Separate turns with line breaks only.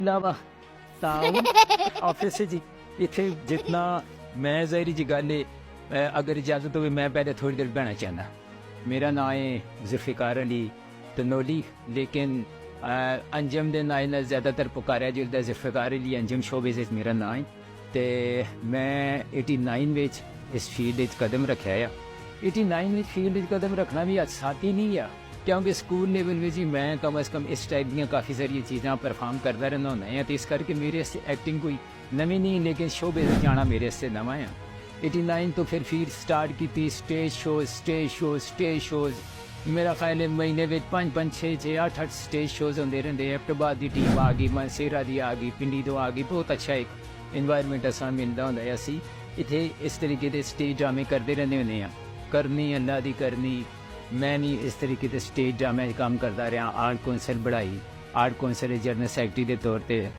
अलावा ताउन ऑफिस जी इतने जितना मैं ज़ाहिरी जी गल है अगर इजाज़त हो मैं पहले थोड़ी देर बहना चाहना। मेरा नाम है जुल्फ़िकार अली तनोली लेकिन अंजम के नाम ने ज़्यादातर पुकारा जुलता जुल्फ़िकार अली अंजम शोबे से मेरा नाम है। तो मैं 89 विच इस फील्ड कदम रखा है। 89 विच फील्ड कदम रखना भी आसानी नहीं है क्योंकि स्कूल लेवल में जी मैं कम अज़ कम इस टाइप दी काफ़ी सारी चीज़ा परफॉर्म करता रहना होना है। तो इस करके मेरे से एक्टिंग कोई नवी नहीं लेकिन शोबे से जाना मेरे से नवा है। 89 तो फिर स्टार्ट की स्टेज शोज़ मेरा ख्याल है महीने में 5 6 8 स्टेज शोज़ होंगे रहते। एबटाबाद की टीम आ गई, मनसेरा की आ गई, पिंडी तो आ गई। बहुत अच्छा एक इन्वायरमेंट असा मिलता होंगे। असी इतने इस तरीके के स्टेज ड्रामे करते रहने होंगे करनी अल्लाह की करनी। मैं भी इस तरीके के स्टेज ड्रामे काम करता रहा। आर्ट कौंसल बढ़ाई, आर्ट कौंसल जनरल सैकटरी के तौर पर